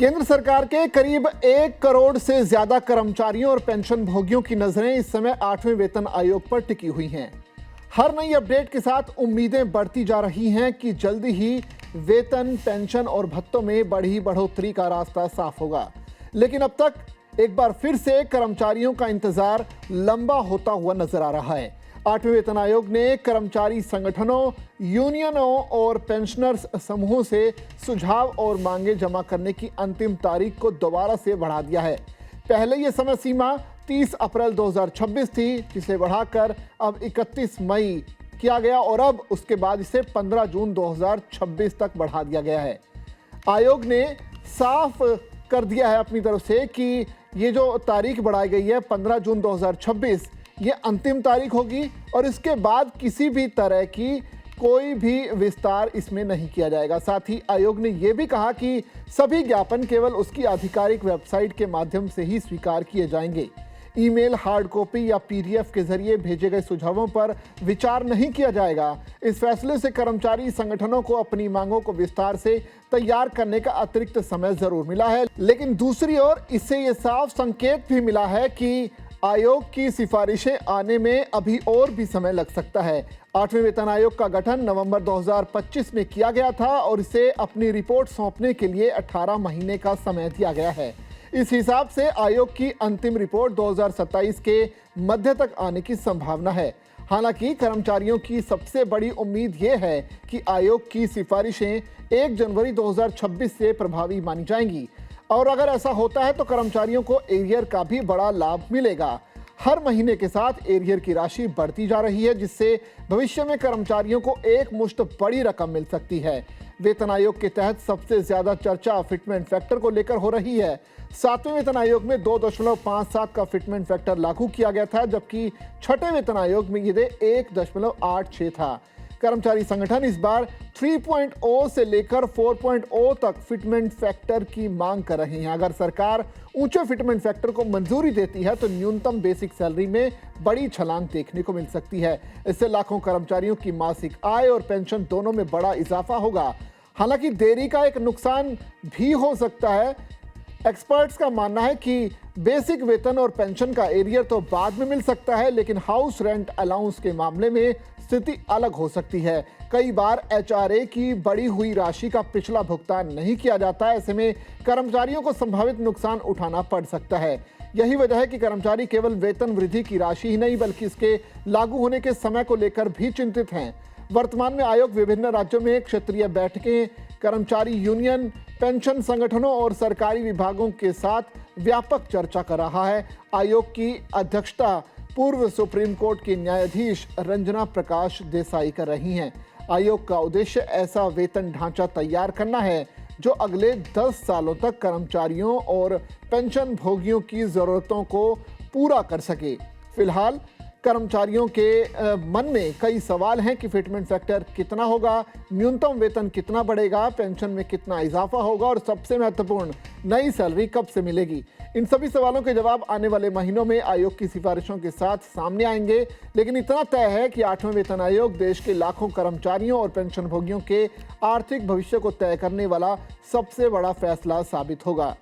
केंद्र सरकार के करीब 1 करोड़ से ज्यादा कर्मचारियों और पेंशन भोगियों की नजरें इस समय 8वें वेतन आयोग पर टिकी हुई हैं। हर नई अपडेट के साथ उम्मीदें बढ़ती जा रही हैं कि जल्दी ही वेतन, पेंशन और भत्तों में बढ़ोतरी का रास्ता साफ होगा। लेकिन अब तक एक बार फिर से कर्मचारियों का इंतजार लंबा होता हुआ नजर आ रहा है। 8वें वेतन आयोग ने कर्मचारी संगठनों, यूनियनों और पेंशनर्स समूहों से सुझाव और मांगे जमा करने की अंतिम तारीख को दोबारा से बढ़ा दिया है। पहले यह समय सीमा 30 अप्रैल 2026 थी, जिसे बढ़ाकर अब 31 मई किया गया और अब उसके बाद इसे 15 जून 2026 तक बढ़ा दिया गया है। आयोग ने साफ कर दिया है अपनी तरफ से कि ये जो तारीख बढ़ाई गई है 15 जून 2026 ये अंतिम तारीख होगी और इसके बाद किसी भी तरह की कोई भी विस्तार इसमें नहीं किया जाएगा। साथ ही आयोग ने यह भी कहा कि सभी ज्ञापन केवल उसकी आधिकारिक वेबसाइट के माध्यम से ही स्वीकार किए जाएंगे। ईमेल, हार्ड कॉपी या पीडीएफ के जरिए भेजे गए सुझावों पर विचार नहीं किया जाएगा। इस फैसले से कर्मचारी संगठनों को अपनी मांगों को विस्तार से तैयार करने का अतिरिक्त समय जरूर मिला है, लेकिन दूसरी ओर इससे यह साफ संकेत भी मिला है कि आयोग की सिफारिशें आने में अभी और भी समय लग सकता है। 8वें वेतन आयोग का गठन नवंबर 2025 में किया गया था और इसे अपनी रिपोर्ट सौंपने के लिए 18 महीने का समय दिया गया है। इस हिसाब से आयोग की अंतिम रिपोर्ट 2027 के मध्य तक आने की संभावना है। हालांकि कर्मचारियों की सबसे बड़ी उम्मीद यह है कि आयोग की सिफारिशें 1 जनवरी 2026 से प्रभावी मानी जाएंगी और अगर ऐसा होता है तो कर्मचारियों को एरियर का भी बड़ा लाभ मिलेगा। हर महीने के साथ एरियर की राशि बढ़ती जा रही है, जिससे भविष्य में कर्मचारियों को एक मुश्त बड़ी रकम मिल सकती है। वेतन आयोग के तहत सबसे ज्यादा चर्चा फिटमेंट फैक्टर को लेकर हो रही है। 7वें वेतन आयोग में 2.57 का फिटमेंट फैक्टर लागू किया गया था, जबकि 6ठे वेतन आयोग में ये 1.86 था। कर्मचारी संगठन इस बार 3.0 से लेकर 4.0 तक फिटमेंट फैक्टर की मांग कर रहे हैं। अगर सरकार ऊंचे फिटमेंट फैक्टर को मंजूरी देती है तो न्यूनतम बेसिक सैलरी में बड़ी छलांग देखने को मिल सकती है। इससे लाखों कर्मचारियों की मासिक आय और पेंशन दोनों में बड़ा इजाफा होगा। हालांकि देरी का एक नुकसान भी हो सकता है। एक्सपर्ट्स का मानना है कि बेसिक वेतन और पेंशन का एरियर तो बाद में मिल सकता है, लेकिन हाउस रेंट अलाउंस के मामले में स्थिति अलग हो सकती है। कई बार एचआरए की बढ़ी हुई राशि का पिछला भुगतान नहीं किया जाता। ऐसे में कर्मचारियों को संभावित नुकसान उठाना पड़ सकता है। यही वजह है कि कर्मचारी केवल वेतन वृद्धि की राशि ही नहीं बल्कि इसके लागू होने के समय को लेकर भी चिंतित हैं। वर्तमान में आयोग विभिन्न राज्यों में क्षेत्रीय बैठकें, कर्मचारी यूनियन, पेंशन संगठनों और सरकारी विभागों के साथ व्यापक चर्चा कर रहा है। आयोग की अध्यक्षता पूर्व सुप्रीम कोर्ट की न्यायाधीश रंजना प्रकाश देसाई कर रही हैं। आयोग का उद्देश्य ऐसा वेतन ढांचा तैयार करना है जो अगले 10 सालों तक कर्मचारियों और पेंशन भोगियों की जरूरतों को पूरा कर सके। फिलहाल कर्मचारियों के मन में कई सवाल हैं कि फिटमेंट फैक्टर कितना होगा, न्यूनतम वेतन कितना बढ़ेगा, पेंशन में कितना इजाफा होगा और सबसे महत्वपूर्ण नई सैलरी कब से मिलेगी। इन सभी सवालों के जवाब आने वाले महीनों में आयोग की सिफारिशों के साथ सामने आएंगे, लेकिन इतना तय है कि 8वें वेतन आयोग देश के लाखों कर्मचारियों और पेंशन भोगियों के आर्थिक भविष्य को तय करने वाला सबसे बड़ा फैसला साबित होगा।